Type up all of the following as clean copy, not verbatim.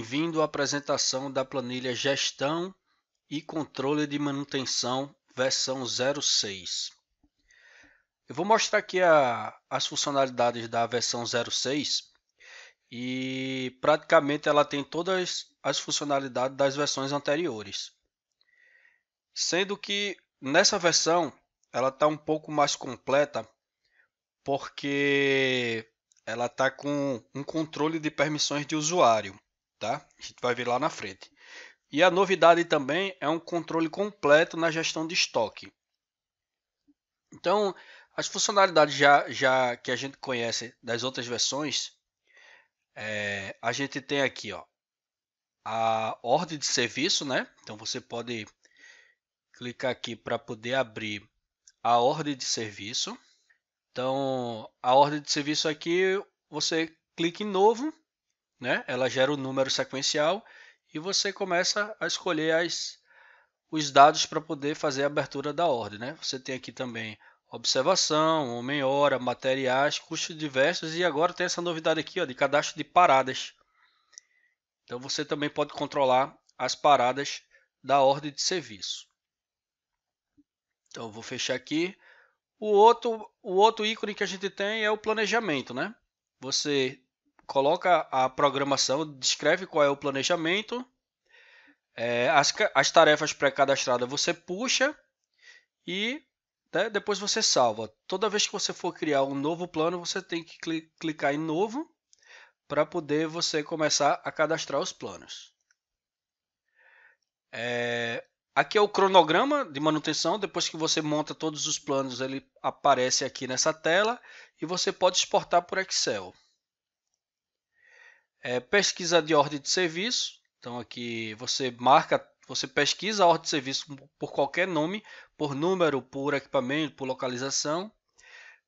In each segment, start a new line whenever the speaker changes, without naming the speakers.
Bem-vindo à apresentação da planilha Gestão e Controle de Manutenção versão 06. Eu vou mostrar aqui as funcionalidades da versão 06 e praticamente ela tem todas as funcionalidades das versões anteriores. Sendo que nessa versão ela está um pouco mais completa porque ela está com um controle de permissões de usuário. Tá? A gente vai ver lá na frente. E a novidade também é um controle completo na gestão de estoque. Então, as funcionalidades já que a gente conhece das outras versões, a gente tem aqui a ordem de serviço, né? Então você pode clicar aqui para poder abrir a ordem de serviço. Então, a ordem de serviço aqui, você clica em novo, né? Ela gera o número sequencial e você começa a escolher os dados para poder fazer a abertura da ordem, né? Você tem aqui também observação, homem-hora, materiais, custos diversos e agora tem essa novidade aqui de cadastro de paradas. Então você também pode controlar as paradas da ordem de serviço. Então eu vou fechar aqui. O outro ícone que a gente tem é o planejamento, né? Você coloca a programação, descreve qual é o planejamento, as tarefas pré-cadastradas você puxa e depois você salva. Toda vez que você for criar um novo plano, você tem que clicar em novo para poder você começar a cadastrar os planos. Aqui é o cronograma de manutenção. Depois que você monta todos os planos, ele aparece aqui nessa tela e você pode exportar por Excel. Pesquisa de ordem de serviço. Então aqui você pesquisa a ordem de serviço por qualquer nome, por número, por equipamento, por localização.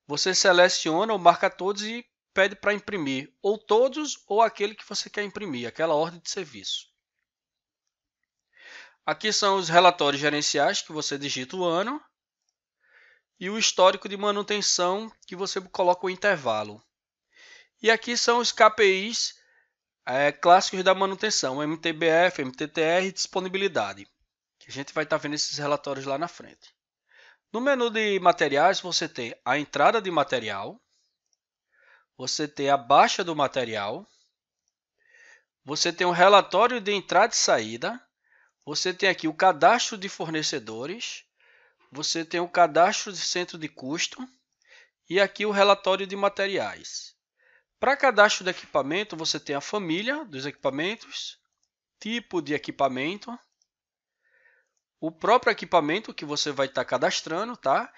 Você seleciona ou marca todos e pede para imprimir ou todos ou aquele que você quer imprimir, aquela ordem de serviço. Aqui são os relatórios gerenciais que você digita o ano e o histórico de manutenção que você coloca o intervalo. E aqui são os KPIs clássicos da manutenção, MTBF, MTTR e disponibilidade. Que a gente vai estar vendo esses relatórios lá na frente. No menu de materiais, você tem a entrada de material, você tem a baixa do material, você tem o relatório de entrada e saída, você tem aqui o cadastro de fornecedores, você tem o cadastro de centro de custo e aqui o relatório de materiais. Para cadastro de equipamento, você tem a família dos equipamentos, tipo de equipamento, o próprio equipamento que você vai estar cadastrando, tá?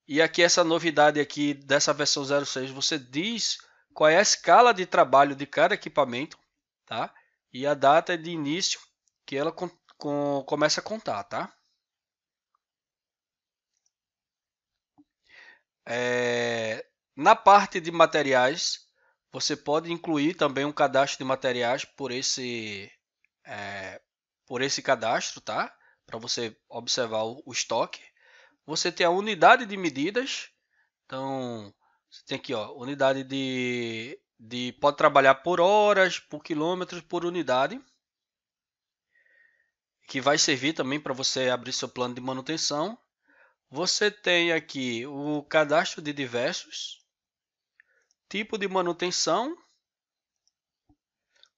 E aqui essa novidade aqui dessa versão 06, você diz qual é a escala de trabalho de cada equipamento, tá? E a data de início que ela começa a contar, tá? Na parte de materiais, você pode incluir também um cadastro de materiais por esse cadastro, tá? Para você observar o estoque. Você tem a unidade de medidas. Então, você tem aqui, unidade pode trabalhar por horas, por quilômetros, por unidade. Que vai servir também para você abrir seu plano de manutenção. Você tem aqui o cadastro de diversos, tipo de manutenção,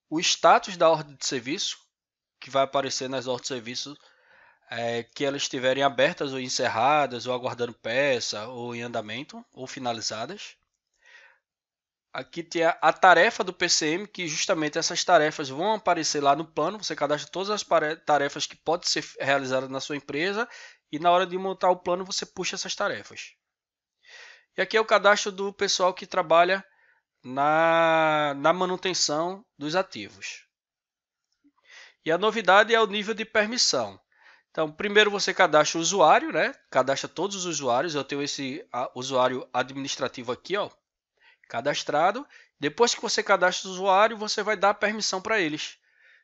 o status da ordem de serviço, que vai aparecer nas ordens de serviço que elas estiverem abertas ou encerradas, ou aguardando peça, ou em andamento, ou finalizadas. Aqui tem a tarefa do PCM, que justamente essas tarefas vão aparecer lá no plano. Você cadastra todas as tarefas que podem ser realizadas na sua empresa e na hora de montar o plano você puxa essas tarefas. E aqui é o cadastro do pessoal que trabalha na manutenção dos ativos. E a novidade é o nível de permissão. Então, primeiro você cadastra o usuário, né? Cadastra todos os usuários. Eu tenho esse usuário administrativo aqui, cadastrado. Depois que você cadastra o usuário, você vai dar permissão para eles.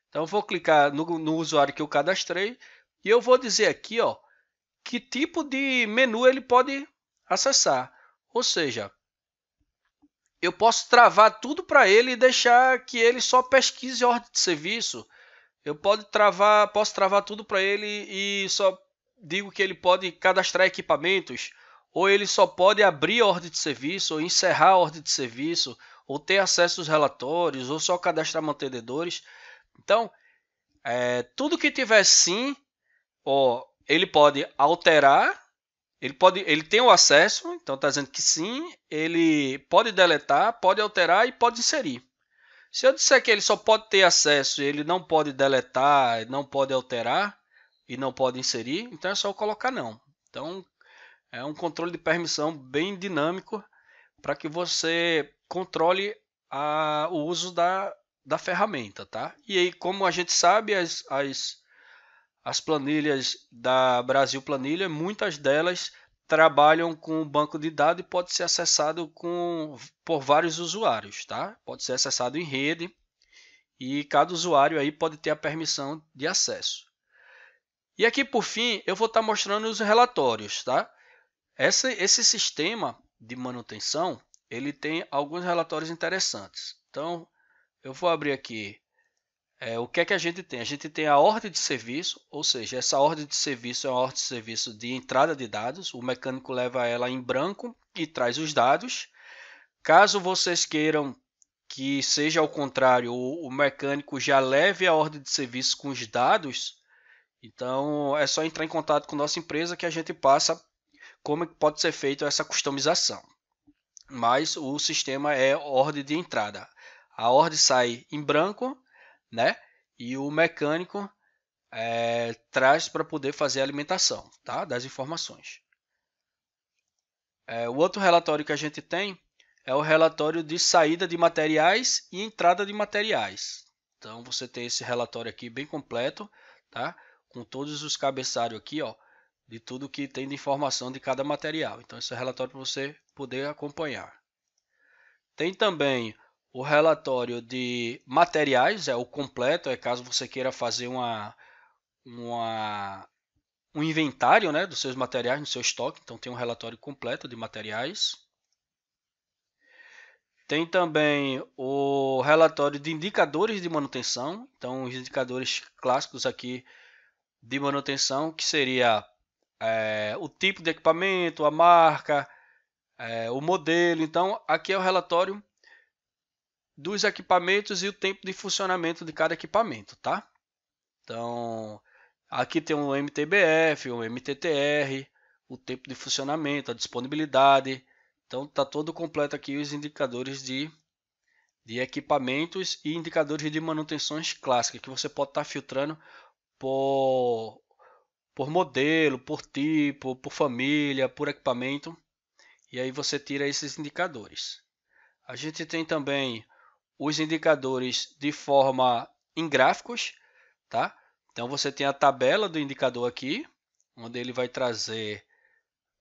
Então, eu vou clicar no usuário que eu cadastrei e eu vou dizer aqui, que tipo de menu ele pode acessar. Ou seja, eu posso travar tudo para ele e deixar que ele só pesquise ordem de serviço. Eu posso travar tudo para ele e só digo que ele pode cadastrar equipamentos, ou ele só pode abrir a ordem de serviço, ou encerrar a ordem de serviço, ou ter acesso aos relatórios, ou só cadastrar mantenedores. Então, tudo que tiver sim, ele pode alterar, ele tem o acesso, então está dizendo que sim, ele pode deletar, pode alterar e pode inserir. Se eu disser que ele só pode ter acesso e ele não pode deletar, não pode alterar e não pode inserir, então é só eu colocar não. Então é um controle de permissão bem dinâmico para que você controle o uso da ferramenta, tá? E aí, como a gente sabe, as planilhas da Brasil Planilha, muitas delas trabalham com banco de dados e pode ser acessado por vários usuários, tá? Pode ser acessado em rede e cada usuário aí pode ter a permissão de acesso. E aqui por fim eu vou estar mostrando os relatórios, tá? Esse sistema de manutenção ele tem alguns relatórios interessantes. Então eu vou abrir aqui. O que é que a gente tem? A gente tem a ordem de serviço, ou seja, essa ordem de serviço é uma ordem de serviço de entrada de dados. O mecânico leva ela em branco e traz os dados. Caso vocês queiram que seja ao contrário, o mecânico já leve a ordem de serviço com os dados, então é só entrar em contato com nossa empresa que a gente passa como pode ser feita essa customização. Mas o sistema é ordem de entrada. A ordem sai em branco, né? E o mecânico traz para poder fazer a alimentação, tá? Das informações. O outro relatório que a gente tem é o relatório de saída de materiais e entrada de materiais. Então você tem esse relatório aqui bem completo, tá? Com todos os cabeçalhos aqui, ó, de tudo que tem de informação de cada material. Então esse é o relatório para você poder acompanhar. Tem também o relatório de materiais, é o completo, caso você queira fazer um inventário, né, dos seus materiais no seu estoque. Então tem um relatório completo de materiais. Tem também o relatório de indicadores de manutenção. Então os indicadores clássicos aqui de manutenção, que seria o tipo de equipamento, a marca, o modelo. Então aqui é o relatório dos equipamentos e o tempo de funcionamento de cada equipamento, tá? Então, aqui tem um MTBF, um MTTR, o tempo de funcionamento, a disponibilidade. Então, está todo completo aqui os indicadores de equipamentos e indicadores de manutenções clássicas, que você pode estar filtrando por modelo, por tipo, por família, por equipamento. E aí você tira esses indicadores. A gente tem também os indicadores de forma em gráficos, tá? Então você tem a tabela do indicador aqui, onde ele vai trazer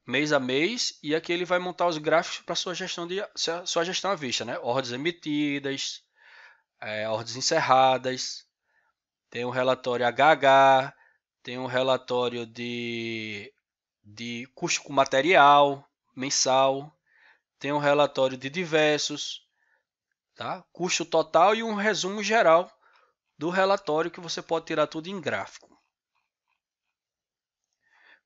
mês a mês e aqui ele vai montar os gráficos para sua gestão à vista, né? Ordens emitidas, ordens encerradas, tem um relatório HH, tem um relatório de custo com material mensal, tem um relatório de diversos, tá? Custo total e um resumo geral do relatório que você pode tirar tudo em gráfico.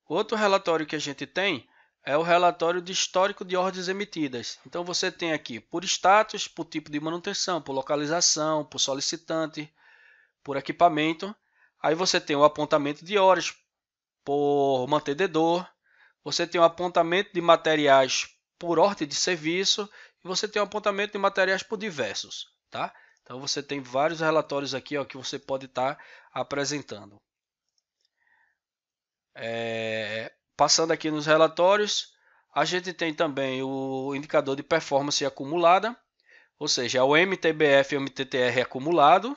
Outro relatório que a gente tem é o relatório de histórico de ordens emitidas. Então você tem aqui por status, por tipo de manutenção, por localização, por solicitante, por equipamento. Aí você tem o apontamento de horas por mantenedor. Você tem o apontamento de materiais por ordem de serviço e você tem o apontamento de materiais por diversos, tá? Então você tem vários relatórios aqui, ó, que você pode estar apresentando. Passando aqui nos relatórios, a gente tem também o indicador de performance acumulada, ou seja, é o MTBF e o MTTR acumulado,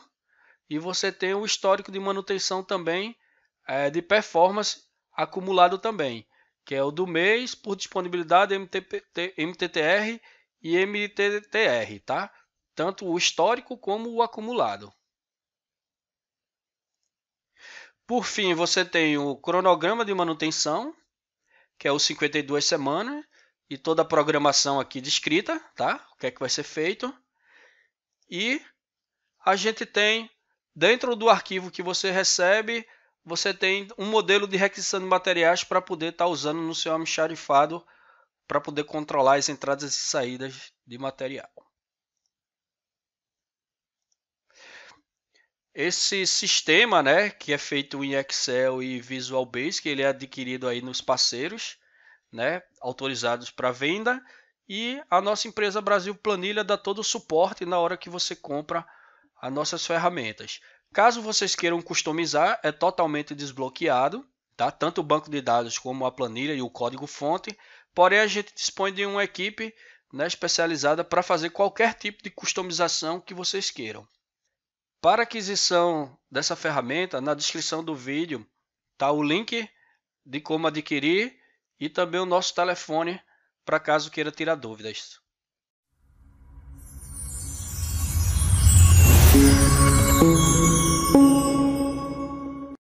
e você tem o histórico de manutenção também de performance acumulado também, que é o do mês por disponibilidade MTTR e MTTR, tá? Tanto o histórico como o acumulado. Por fim, você tem o cronograma de manutenção, que é os 52 semanas, e toda a programação aqui descrita, tá? O que é que vai ser feito. E a gente tem, dentro do arquivo que você recebe, você tem um modelo de requisição de materiais para poder estar usando no seu almoxarifado para poder controlar as entradas e saídas de material. Esse sistema, né, que é feito em Excel e Visual Basic, ele é adquirido aí nos parceiros, né, autorizados para venda, e a nossa empresa Brasil Planilha dá todo o suporte na hora que você compra as nossas ferramentas. Caso vocês queiram customizar, é totalmente desbloqueado, tá? Tanto o banco de dados como a planilha e o código-fonte, porém a gente dispõe de uma equipe, né, especializada para fazer qualquer tipo de customização que vocês queiram. Para aquisição dessa ferramenta, na descrição do vídeo está o link de como adquirir e também o nosso telefone para caso queira tirar dúvidas.